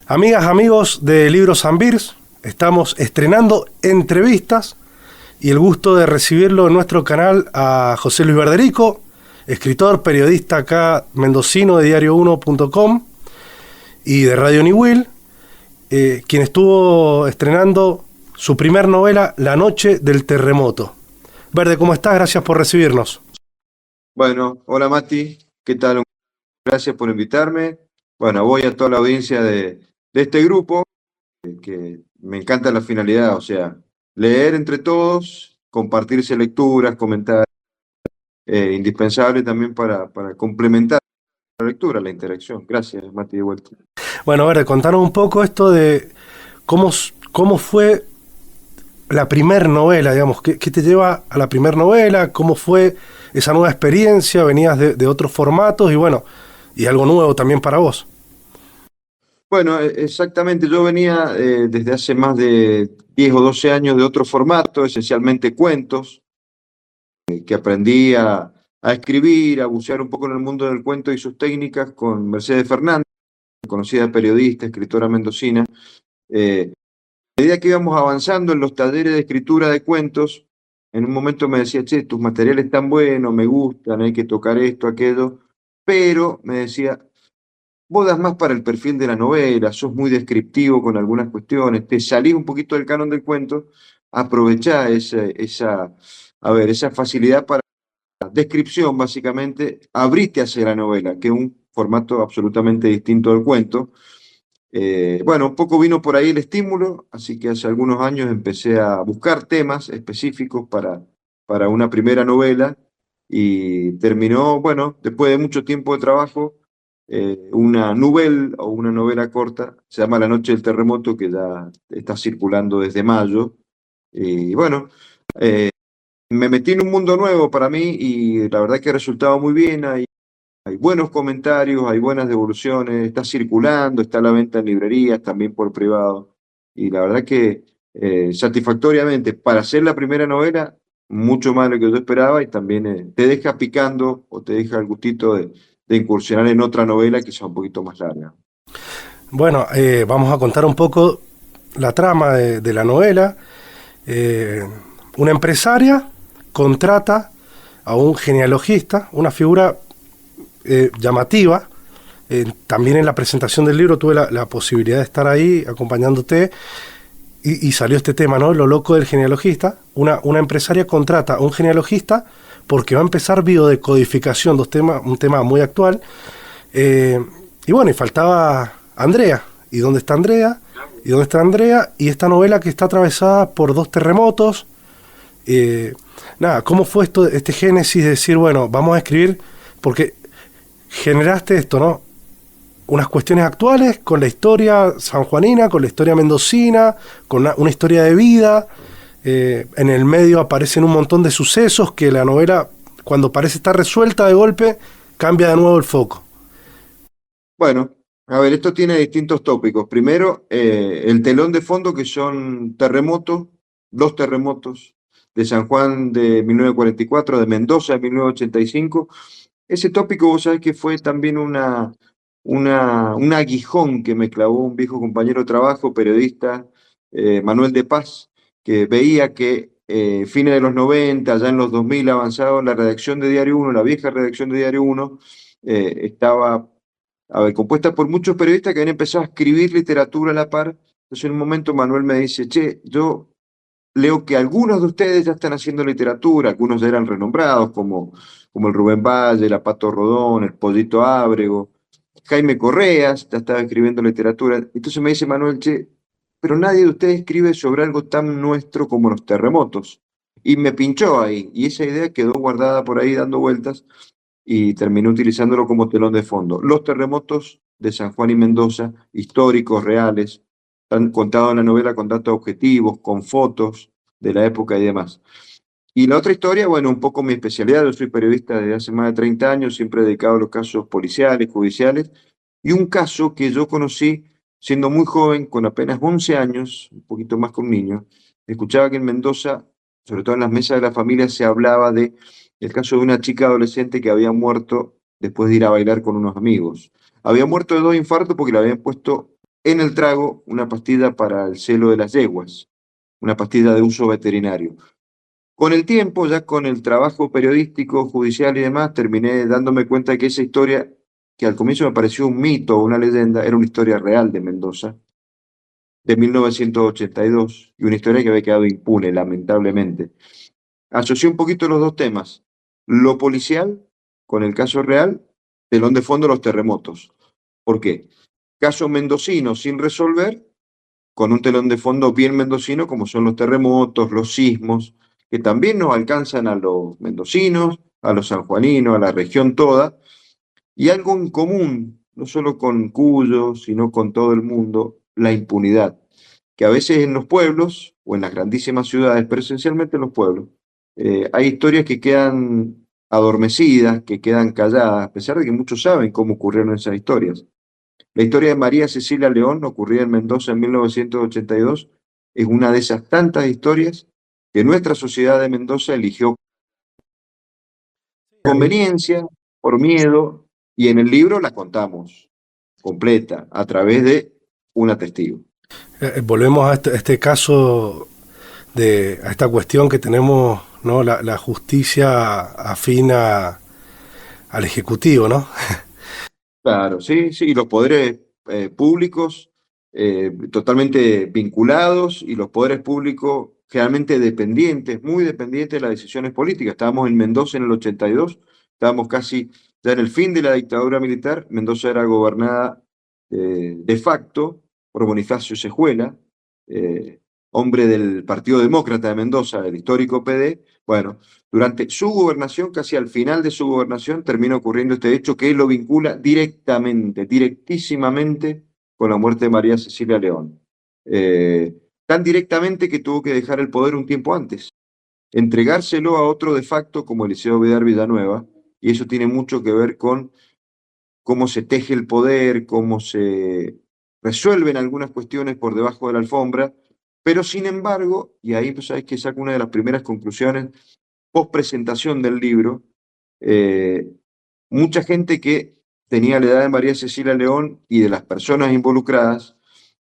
Amigas, amigos de Libros and Beers, estamos estrenando entrevistas y el gusto de recibirlo en nuestro canal a José Luis Verderico, escritor, periodista acá mendocino de diario1.com y de Radio Niwil, quien estuvo estrenando su primer novela, La noche del terremoto. Verde, ¿cómo estás? Gracias por recibirnos. Bueno, hola Mati, ¿qué tal? Gracias por invitarme. Bueno, voy a toda la audiencia de este grupo, que me encanta la finalidad, o sea, leer entre todos, compartirse lecturas, comentarios, indispensable también para complementar la lectura, la interacción. Gracias, Mati, de vuelta. Bueno, Verde, contanos un poco esto de cómo fue la primer novela, digamos, ¿qué te lleva a la primer novela? ¿Cómo fue esa nueva experiencia? Venías de otros formatos y bueno, y algo nuevo también para vos. Bueno, exactamente, yo venía desde hace más de 10 o 12 años de otro formato, esencialmente cuentos, que aprendí a escribir, a bucear un poco en el mundo del cuento y sus técnicas con Mercedes Fernández, conocida periodista, escritora mendocina. A medida que íbamos avanzando en los talleres de escritura de cuentos, en un momento me decía, che, tus materiales están buenos, me gustan, hay que tocar esto, aquello, pero me decía, vos das más para el perfil de la novela, sos muy descriptivo con algunas cuestiones, te salís un poquito del canon del cuento, aprovechá esa facilidad para la descripción, básicamente, abriste hacia la novela, que es un formato absolutamente distinto del cuento. Bueno, un poco vino por ahí el estímulo, así que hace algunos años empecé a buscar temas específicos para una primera novela y terminó, bueno, después de mucho tiempo de trabajo, una novela o una novela corta, se llama La noche del terremoto, que ya está circulando desde mayo. Y bueno, me metí en un mundo nuevo para mí y la verdad que ha resultado muy bien. Hay buenos comentarios, hay buenas devoluciones, está circulando, está a la venta en librerías, también por privado. Y la verdad que satisfactoriamente, para hacer la primera novela, mucho más de lo que yo esperaba y también te deja picando o te deja el gustito de incursionar en otra novela que sea un poquito más larga. Bueno, vamos a contar un poco la trama de la novela. Una empresaria contrata a un genealogista, una figura llamativa. También en la presentación del libro tuve la posibilidad de estar ahí acompañándote y salió este tema, ¿no? Lo loco del genealogista. Una empresaria contrata a un genealogista porque va a empezar biodecodificación, un tema muy actual. Y bueno, y faltaba Andrea. ¿Y dónde está Andrea? ¿Y dónde está Andrea? Y esta novela que está atravesada por 2 terremotos. Nada, ¿cómo fue este génesis de decir, bueno, vamos a escribir? Porque generaste esto, ¿no? Unas cuestiones actuales con la historia sanjuanina, con la historia mendocina, con una historia de vida. En el medio aparecen un montón de sucesos que la novela, cuando parece estar resuelta de golpe, cambia de nuevo el foco. Bueno, a ver, esto tiene distintos tópicos. Primero, el telón de fondo, que son terremotos, 2 terremotos de San Juan de 1944, de Mendoza de 1985. Ese tópico, vos sabés que fue también un aguijón que me clavó un viejo compañero de trabajo, periodista, Manuel de Paz, que veía que fines de los 90, ya en los 2000 avanzado, la redacción de Diario 1, la vieja redacción de Diario 1, estaba, a ver, compuesta por muchos periodistas que habían empezado a escribir literatura a la par. Entonces en un momento Manuel me dice, che, yo leo que algunos de ustedes ya están haciendo literatura, algunos ya eran renombrados, como el Rubén Valle, el Pato Rodón, el Pollito Ábrego, Jaime Correas, ya estaba escribiendo literatura. Entonces me dice Manuel, che, pero nadie de ustedes escribe sobre algo tan nuestro como los terremotos. Y me pinchó ahí, y esa idea quedó guardada por ahí dando vueltas y terminé utilizándolo como telón de fondo. Los terremotos de San Juan y Mendoza, históricos, reales, están contados en la novela con datos objetivos, con fotos de la época y demás. Y la otra historia, bueno, un poco mi especialidad, yo soy periodista desde hace más de 30 años, siempre dedicado a los casos policiales, judiciales, y un caso que yo conocí siendo muy joven, con apenas 11 años, un poquito más que un niño. Escuchaba que en Mendoza, sobre todo en las mesas de la familia, se hablaba de el caso de una chica adolescente que había muerto después de ir a bailar con unos amigos. Había muerto de 2 infartos porque le habían puesto en el trago una pastilla para el celo de las yeguas, una pastilla de uso veterinario. Con el tiempo, ya con el trabajo periodístico, judicial y demás, terminé dándome cuenta de que esa historia, que al comienzo me pareció un mito o una leyenda, era una historia real de Mendoza, de 1982, y una historia que había quedado impune, lamentablemente. Asocié un poquito los dos temas, lo policial con el caso real, telón de fondo los terremotos. ¿Por qué? Caso mendocino sin resolver, con un telón de fondo bien mendocino, como son los terremotos, los sismos, que también nos alcanzan a los mendocinos, a los sanjuaninos, a la región toda, y algo en común, no solo con Cuyo, sino con todo el mundo, la impunidad, que a veces en los pueblos o en las grandísimas ciudades, pero esencialmente en los pueblos, hay historias que quedan adormecidas, que quedan calladas, a pesar de que muchos saben cómo ocurrieron esas historias. La historia de María Cecilia León, ocurrida en Mendoza en 1982, es una de esas tantas historias que nuestra sociedad de Mendoza eligió por conveniencia, por miedo, y en el libro la contamos completa a través de una testigo. Volvemos a este caso, a esta cuestión que tenemos, ¿no? La justicia afina al Ejecutivo, ¿no? Claro, sí, sí, y los poderes públicos totalmente vinculados y los poderes públicos generalmente dependientes, muy dependientes de las decisiones políticas. Estábamos en Mendoza en el 82, estábamos casi ya en el fin de la dictadura militar. Mendoza era gobernada de facto por Bonifacio Sejuela, hombre del Partido Demócrata de Mendoza, el histórico PD. Bueno, durante su gobernación, casi al final de su gobernación, termina ocurriendo este hecho que lo vincula directamente, directísimamente con la muerte de María Cecilia León. Tan directamente que tuvo que dejar el poder un tiempo antes, entregárselo a otro de facto como Eliseo Vidal Villanueva, y eso tiene mucho que ver con cómo se teje el poder, cómo se resuelven algunas cuestiones por debajo de la alfombra, pero sin embargo, y ahí pues sabes que saco una de las primeras conclusiones, post presentación del libro, eh, mucha gente que tenía la edad de María Cecilia León y de las personas involucradas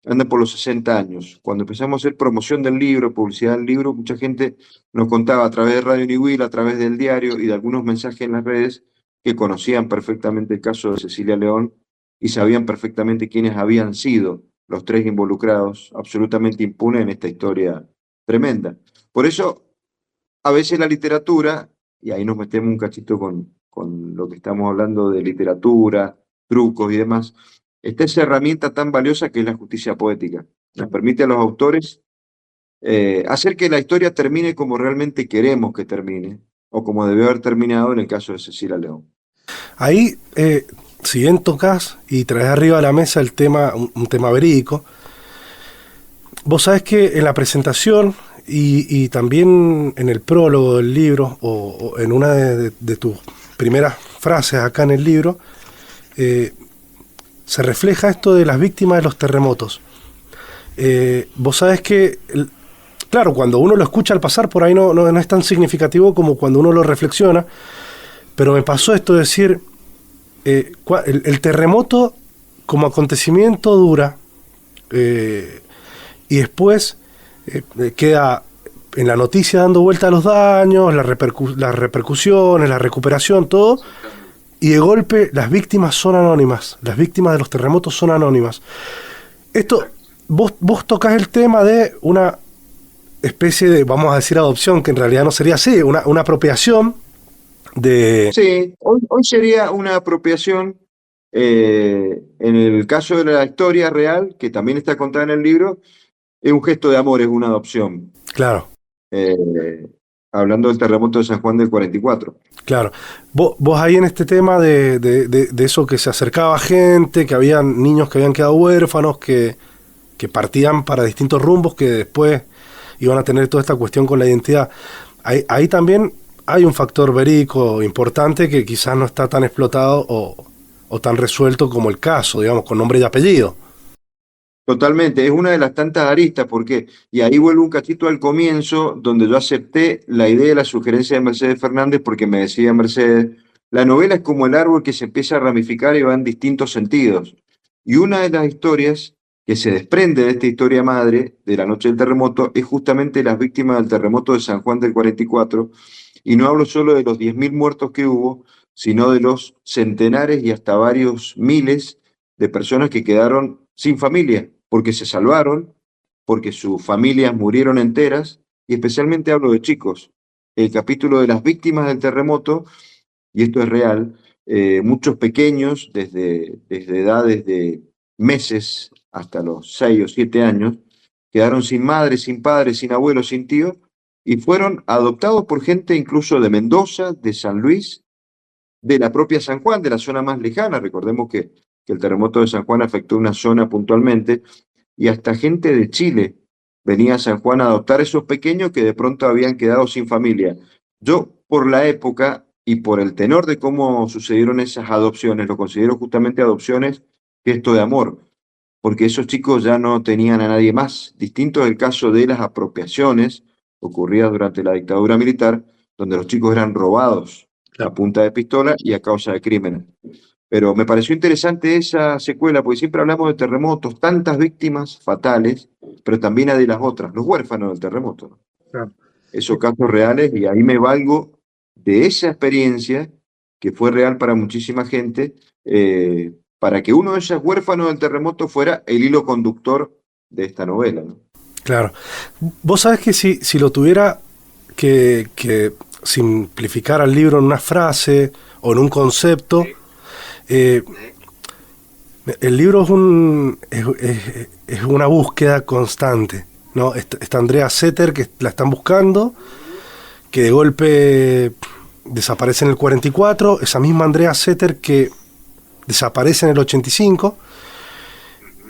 andan por los 60 años. Cuando empezamos a hacer promoción del libro, publicidad del libro, mucha gente nos contaba a través de Radio Niwil, a través del diario y de algunos mensajes en las redes que conocían perfectamente el caso de Cecilia León y sabían perfectamente quiénes habían sido los tres involucrados, absolutamente impunes en esta historia tremenda. Por eso, a veces la literatura, y ahí nos metemos un cachito con lo que estamos hablando de literatura, trucos y demás, está esa herramienta tan valiosa que es la justicia poética. Nos permite a los autores hacer que la historia termine como realmente queremos que termine, o como debió haber terminado en el caso de Cecilia León. Ahí, si bien tocas y traes arriba a la mesa el tema, un tema verídico, vos sabés que en la presentación y también en el prólogo del libro, o en una de tus primeras frases acá en el libro, se refleja esto de las víctimas de los terremotos. Vos sabés que, claro, cuando uno lo escucha al pasar por ahí no es tan significativo como cuando uno lo reflexiona, pero me pasó esto de decir, el terremoto como acontecimiento dura, y después queda en la noticia dando vuelta a los daños, las repercusiones, la recuperación, todo, y de golpe las víctimas son anónimas, las víctimas de los terremotos son anónimas. Esto, vos tocás el tema de una especie de, vamos a decir, adopción, que en realidad no sería así, una apropiación de... Sí, hoy sería una apropiación, en el caso de la historia real, que también está contada en el libro, es un gesto de amor, es una adopción. Claro. Hablando del terremoto de San Juan del 44. Claro. Vos ahí en este tema de eso que se acercaba gente, que habían niños que habían quedado huérfanos, que partían para distintos rumbos, que después iban a tener toda esta cuestión con la identidad. Ahí también hay un factor verídico importante que quizás no está tan explotado o tan resuelto como el caso, digamos, con nombre y apellido. Totalmente, es una de las tantas aristas, porque, y ahí vuelvo un cachito al comienzo, donde yo acepté la idea de la sugerencia de Mercedes Fernández, porque me decía Mercedes, la novela es como el árbol que se empieza a ramificar y va en distintos sentidos. Y una de las historias que se desprende de esta historia madre de la noche del terremoto es justamente las víctimas del terremoto de San Juan del 44, y no hablo solo de los 10.000 muertos que hubo, sino de los centenares y hasta varios miles de personas que quedaron sin familia, porque se salvaron, porque sus familias murieron enteras, y especialmente hablo de chicos. El capítulo de las víctimas del terremoto, y esto es real, muchos pequeños, desde edades de meses hasta los 6 o 7 años, quedaron sin madre, sin padre, sin abuelo, sin tío, y fueron adoptados por gente incluso de Mendoza, de San Luis, de la propia San Juan, de la zona más lejana. Recordemos que el terremoto de San Juan afectó una zona puntualmente, y hasta gente de Chile venía a San Juan a adoptar esos pequeños que de pronto habían quedado sin familia. Yo, por la época y por el tenor de cómo sucedieron esas adopciones, lo considero justamente adopciones gesto de amor, porque esos chicos ya no tenían a nadie más. Distinto es el caso de las apropiaciones ocurridas durante la dictadura militar, donde los chicos eran robados a punta de pistola y a causa de crímenes. Pero me pareció interesante esa secuela, porque siempre hablamos de terremotos, tantas víctimas fatales, pero también hay de las otras, los huérfanos del terremoto, ¿no? Claro. Esos casos reales, y ahí me valgo de esa experiencia que fue real para muchísima gente, para que uno de esos huérfanos del terremoto fuera el hilo conductor de esta novela, ¿no? Claro. Vos sabés que si lo tuviera que simplificar al libro en una frase o en un concepto, el libro es una búsqueda constante, ¿no? Está Andrea Setter, que la están buscando, que de golpe desaparece en el 44, esa misma Andrea Setter que desaparece en el 85,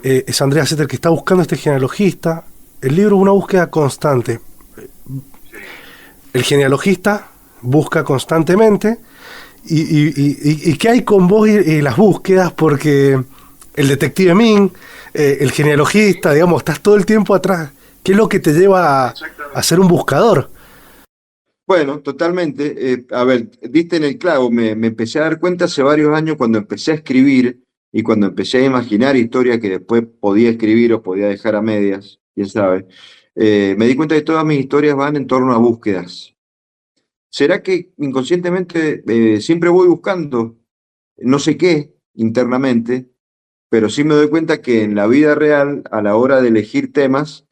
es Andrea Setter que está buscando a este genealogista. El libro es una búsqueda constante. El genealogista busca constantemente. ¿Y qué hay con vos y las búsquedas? Porque el detective Min, el genealogista, digamos, estás todo el tiempo atrás. ¿Qué es lo que te lleva a ser un buscador? Bueno, totalmente. A ver, diste en el clavo. Me empecé a dar cuenta hace varios años, cuando empecé a escribir y cuando empecé a imaginar historias que después podía escribir o podía dejar a medias, quién sabe. Me di cuenta que todas mis historias van en torno a búsquedas. ¿Será que inconscientemente siempre voy buscando no sé qué internamente, pero sí me doy cuenta que en la vida real, a la hora de elegir temas,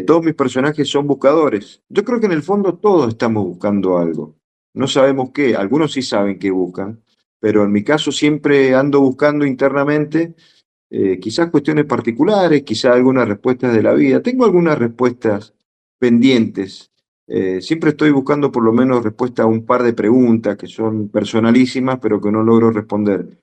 todos mis personajes son buscadores? Yo creo que en el fondo todos estamos buscando algo. No sabemos qué, algunos sí saben qué buscan, pero en mi caso siempre ando buscando internamente, quizás cuestiones particulares, quizás algunas respuestas de la vida. Tengo algunas respuestas pendientes. Siempre estoy buscando por lo menos respuesta a un par de preguntas que son personalísimas, pero que no logro responder.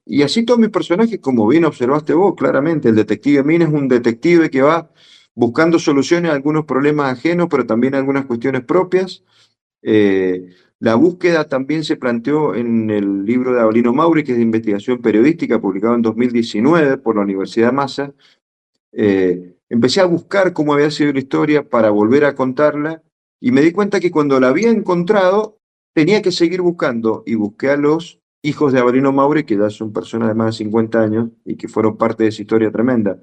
Y así todos mis personajes, como bien observaste vos, claramente, el detective Min es un detective que va buscando soluciones a algunos problemas ajenos, pero también a algunas cuestiones propias. La búsqueda también se planteó en el libro de Abelino Mauri, que es de investigación periodística, publicado en 2019 por la Universidad Massa. Empecé a buscar cómo había sido la historia para volver a contarla, y me di cuenta que cuando la había encontrado tenía que seguir buscando, y busqué a los hijos de Abelino Mauri, que ya son personas de más de 50 años y que fueron parte de esa historia tremenda.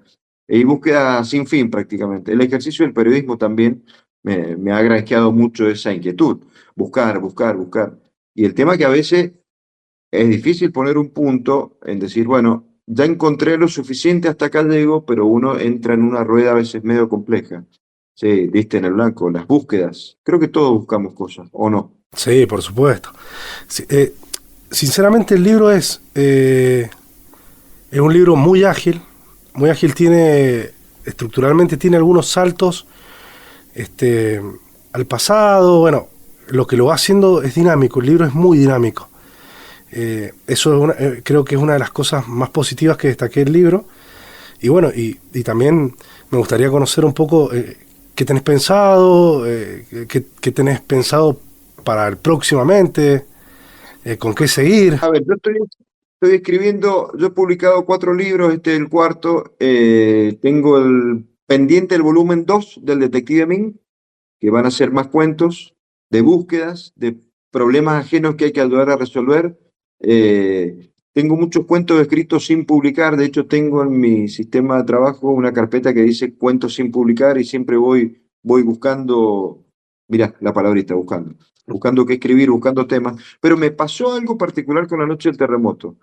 Y búsqueda sin fin prácticamente. El ejercicio del periodismo también me ha granjeado mucho esa inquietud, buscar, buscar, buscar. Y el tema que a veces es difícil poner un punto en decir, bueno, ya encontré lo suficiente, hasta acá llego, pero uno entra en una rueda a veces medio compleja. Sí, diste en el blanco, las búsquedas. Creo que todos buscamos cosas, ¿o no? Sí, por supuesto. Sí, sinceramente el libro es un libro muy ágil, estructuralmente tiene algunos saltos al pasado. Bueno, lo que lo va haciendo es dinámico, el libro es muy dinámico. Eso creo que es una de las cosas más positivas que destaqué del libro. Y bueno, y también me gustaría conocer un poco qué tenés pensado, qué tenés pensado para el próximamente, con qué seguir. A ver, estoy escribiendo, yo he publicado 4 libros, este es el cuarto. Tengo el pendiente el volumen 2 del Detective Min, que van a ser más cuentos de búsquedas, de problemas ajenos que hay que ayudar a resolver. tengo muchos cuentos escritos sin publicar. De hecho, tengo en mi sistema de trabajo una carpeta que dice cuentos sin publicar y siempre voy buscando, mirá, la palabrita, buscando qué escribir, buscando temas. Pero me pasó algo particular con la noche del terremoto.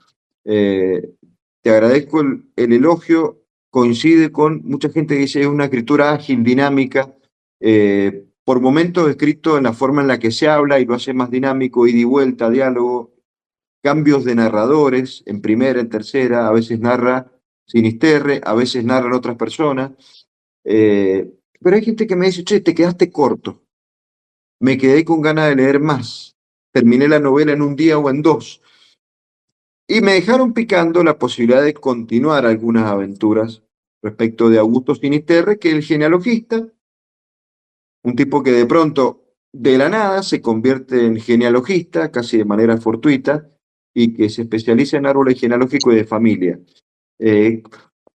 Eh, Te agradezco el elogio, coincide con mucha gente que dice es una escritura ágil, dinámica, por momentos escrito en la forma en la que se habla y lo hace más dinámico, ida y vuelta, diálogo, cambios de narradores, en primera, en tercera, a veces narra Sinisterre, a veces narran otras personas, pero hay gente que me dice, che, te quedaste corto, me quedé con ganas de leer más, terminé la novela en un día o en dos, y me dejaron picando la posibilidad de continuar algunas aventuras respecto de Augusto Sinisterre, que es el genealogista, un tipo que de pronto, de la nada, se convierte en genealogista, casi de manera fortuita, y que se especializa en árboles genealógicos y de familia. Eh,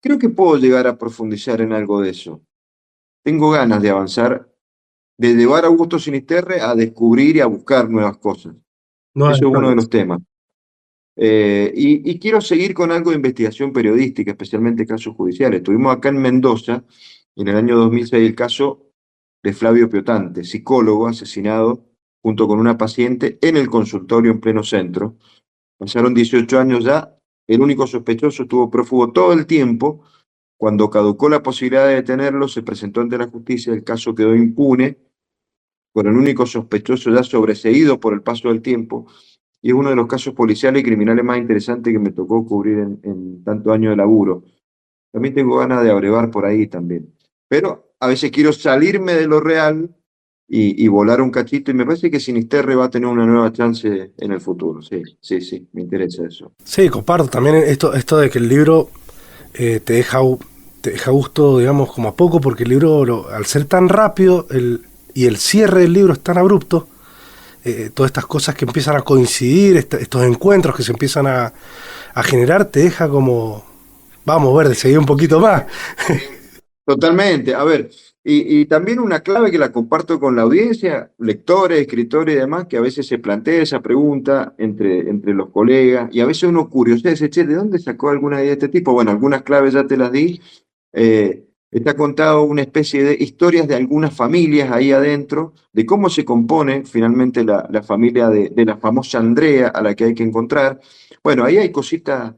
Creo que puedo llegar a profundizar en algo de eso. Tengo ganas de avanzar, de llevar a Augusto Sinisterre a descubrir y a buscar nuevas cosas. Nuevas Eso es uno de historias. los temas. Y quiero seguir con algo de investigación periodística, especialmente casos judiciales. Tuvimos acá en Mendoza, en el año 2006, el caso de Flavio Piotante, psicólogo asesinado junto con una paciente en el consultorio en pleno centro. Pasaron 18 años ya, el único sospechoso estuvo prófugo todo el tiempo. Cuando caducó la posibilidad de detenerlo, se presentó ante la justicia, el caso quedó impune, con el único sospechoso ya sobreseído por el paso del tiempo, y es uno de los casos policiales y criminales más interesantes que me tocó cubrir en tantos años de laburo. También tengo ganas de abrevar por ahí también. Pero a veces quiero salirme de lo real y volar un cachito, y me parece que Sinisterre va a tener una nueva chance en el futuro. Sí, sí, sí, me interesa eso. Sí, comparto también esto de que el libro te deja gusto, digamos, como a poco, porque el libro, al ser tan rápido y el cierre del libro es tan abrupto, todas estas cosas que empiezan a coincidir, estos encuentros que se empiezan a generar, te deja como, vamos a ver, de seguir un poquito más. Totalmente. A ver, y también una clave que la comparto con la audiencia, lectores, escritores y demás, que a veces se plantea esa pregunta entre los colegas, y a veces uno curiosea, dice, che, ¿de dónde sacó alguna idea de este tipo? Bueno, algunas claves ya te las di. Está contado una especie de historias de algunas familias ahí adentro, de cómo se compone finalmente la familia de la famosa Andrea a la que hay que encontrar. Bueno, ahí hay cositas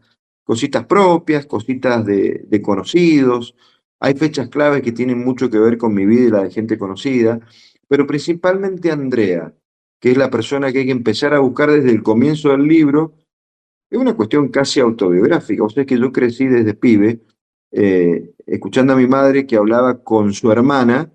propias, cositas de conocidos, hay fechas claves que tienen mucho que ver con mi vida y la de gente conocida, pero principalmente Andrea, que es la persona que hay que empezar a buscar desde el comienzo del libro. Es una cuestión casi autobiográfica. O sea, que yo crecí desde pibe escuchando a mi madre que hablaba con su hermana,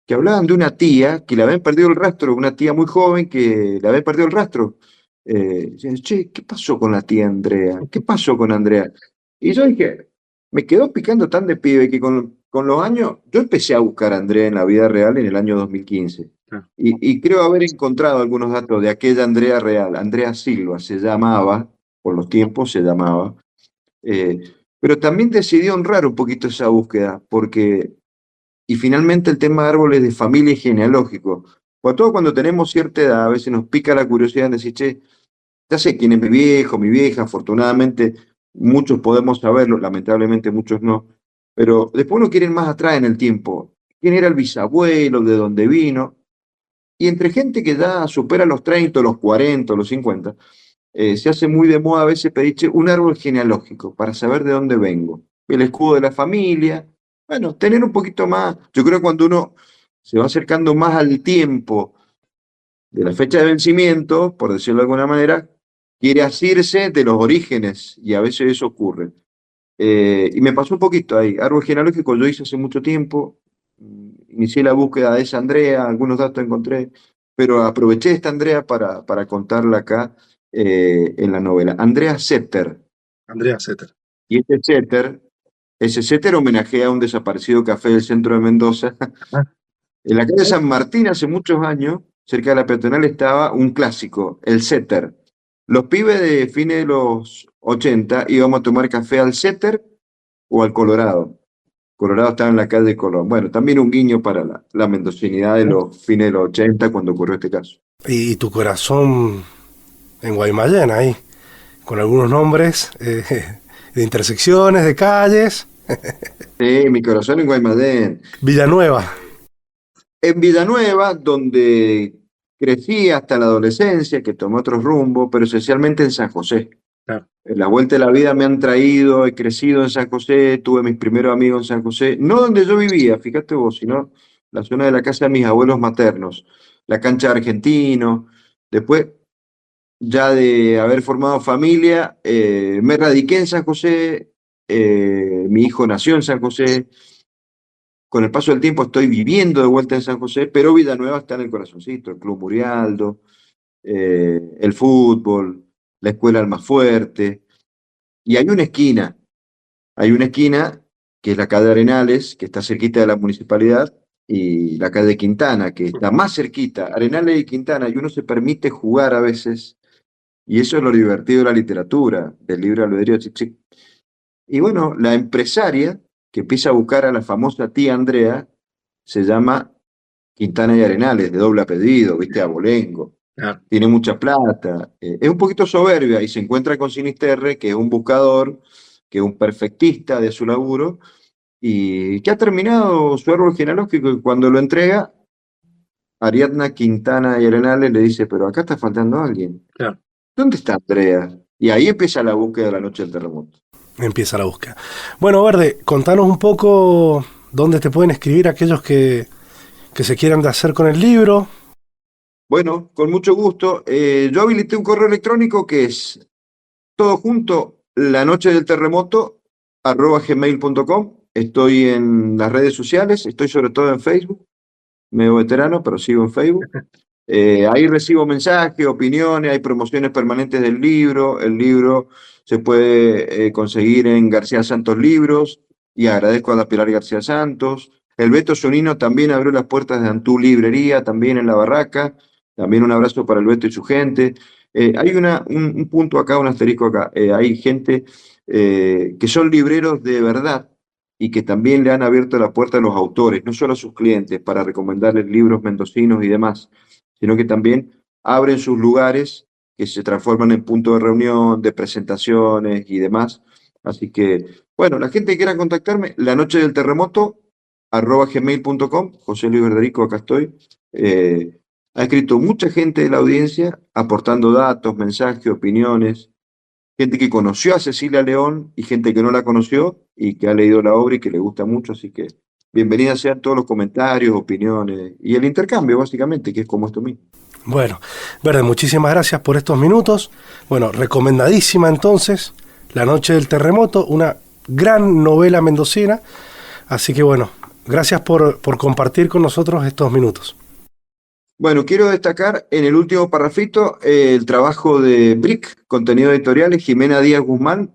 que hablaban de una tía que le habían perdido el rastro, una tía muy joven que le había perdido el rastro. Decían, che, ¿qué pasó con la tía Andrea? ¿Qué pasó con Andrea? Y yo dije, me quedó picando tan de pibe que con los años, yo empecé a buscar a Andrea en la vida real en el año 2015. Ah. Y creo haber encontrado algunos datos de aquella Andrea real. Andrea Silva se llamaba, por los tiempos se llamaba. Eh, pero también decidí honrar un poquito esa búsqueda, porque, y finalmente el tema de árboles de familia y genealógico. Sobre todo cuando tenemos cierta edad, a veces nos pica la curiosidad de decir, che, ya sé quién es mi viejo, mi vieja, afortunadamente muchos podemos saberlo, lamentablemente muchos no, pero después uno quiere ir más atrás en el tiempo. ¿Quién era el bisabuelo? ¿De dónde vino? Y entre gente que ya supera los 30, los 40, los 50, se hace muy de moda a veces pedir che, un árbol genealógico para saber de dónde vengo. El escudo de la familia. Bueno, tener un poquito más. Yo creo que cuando uno se va acercando más al tiempo de la fecha de vencimiento, por decirlo de alguna manera, quiere asirse de los orígenes y a veces eso ocurre. Y me pasó un poquito ahí. Árbol genealógico yo hice hace mucho tiempo. Inicié la búsqueda de esa Andrea, algunos datos encontré, pero aproveché esta Andrea para contarla acá en la novela. Andrea Setter. Andrea Zetter. Y ese Setter homenajea a un desaparecido café del centro de Mendoza. Ah, En la calle San Martín hace muchos años, cerca de la peatonal, estaba un clásico, el Setter. Los pibes de fines de los 80 íbamos a tomar café al Setter o al Colorado. Colorado estaba en la calle Colón. Bueno, también un guiño para la mendocinidad de los fines de los 80 cuando ocurrió este caso. y tu corazón en Guaymallén ahí, con algunos nombres de intersecciones, de calles. Sí, mi corazón en Guaymallén. Villanueva. En Villanueva, donde crecí hasta la adolescencia, que tomé otro rumbo, pero esencialmente en San José. Claro. La vuelta de la vida me han traído, he crecido en San José, tuve mis primeros amigos en San José, no donde yo vivía, fíjate vos, sino la zona de la casa de mis abuelos maternos, la cancha de Argentino. Después, ya de haber formado familia, me radiqué en San José, mi hijo nació en San José. Con el paso del tiempo estoy viviendo de vuelta en San José, pero Villanueva está en el corazoncito, el Club Murialdo, el fútbol, la escuela Almafuerte. Y hay una esquina que es la calle Arenales, que está cerquita de la municipalidad, y la calle Quintana, que está más cerquita, Arenales y Quintana, y uno se permite jugar a veces, y eso es lo divertido de la literatura, del libre albedrío. Chic, chic. Y bueno, la empresaria que empieza a buscar a la famosa tía Andrea se llama Quintana y Arenales, de doble apellido, viste, abolengo. Claro. Tiene mucha plata, es un poquito soberbia y se encuentra con Sinisterre, que es un buscador, que es un perfectista de su laburo y que ha terminado su árbol genealógico y cuando lo entrega, Ariadna Quintana y Arenales le dice, pero acá está faltando alguien. Claro. ¿Dónde está Andrea? Y ahí empieza la búsqueda de la noche del terremoto. Empieza la búsqueda. Bueno, Verde, contanos un poco dónde te pueden escribir aquellos que se quieran hacer con el libro. Bueno, con mucho gusto. Yo habilité un correo electrónico que es todo junto, la noche del terremoto, @gmail.com. Estoy en las redes sociales, estoy sobre todo en Facebook, medio veterano, pero sigo en Facebook. Ahí recibo mensajes, opiniones, hay promociones permanentes del libro. El libro se puede conseguir en García Santos Libros y agradezco a la Pilar García Santos. El Beto Sonino también abrió las puertas de Antú Librería, también en La Barraca. También un abrazo para el Beto y su gente. Hay un punto acá, un asterisco acá. Hay gente que son libreros de verdad y que también le han abierto la puerta a los autores, no solo a sus clientes, para recomendarles libros mendocinos y demás, sino que también abren sus lugares que se transforman en punto de reunión, de presentaciones y demás. Así que, bueno, la gente que quiera contactarme, la noche del terremoto, @gmail.com, José Luis Verderico, acá estoy. Ha escrito mucha gente de la audiencia aportando datos, mensajes, opiniones, gente que conoció a Cecilia León y gente que no la conoció y que ha leído la obra y que le gusta mucho, así que bienvenidas sean todos los comentarios, opiniones y el intercambio, básicamente, que es como esto mismo. Bueno, Verde, muchísimas gracias por estos minutos. Bueno, recomendadísima entonces, La noche del terremoto, una gran novela mendocina. Así que bueno, gracias por compartir con nosotros estos minutos. Bueno, quiero destacar en el último parrafito el trabajo de BRIC, contenido editorial, Jimena Díaz Guzmán,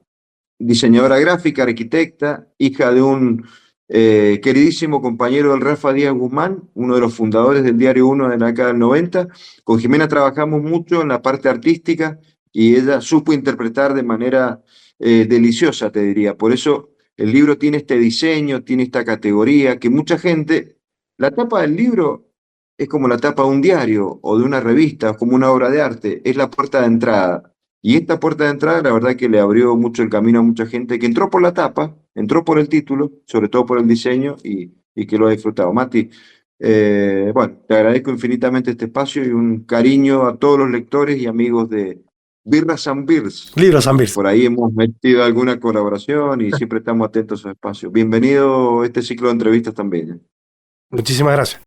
diseñadora gráfica, arquitecta, hija de un queridísimo compañero del Rafa Díaz Guzmán, uno de los fundadores del Diario Uno de la década del 90. Con Jimena trabajamos mucho en la parte artística y ella supo interpretar de manera deliciosa, te diría. Por eso el libro tiene este diseño, tiene esta categoría, que mucha gente, la tapa del libro es como la tapa de un diario o de una revista, es como una obra de arte, es la puerta de entrada. Y esta puerta de entrada, la verdad que le abrió mucho el camino a mucha gente que entró por la tapa, entró por el título, sobre todo por el diseño y que lo ha disfrutado. Mati, bueno, te agradezco infinitamente este espacio y un cariño a todos los lectores y amigos de Birras and Beers. Libros and Beers. Por ahí hemos metido alguna colaboración y siempre estamos atentos a esos espacios. Bienvenido a este ciclo de entrevistas también. Muchísimas gracias.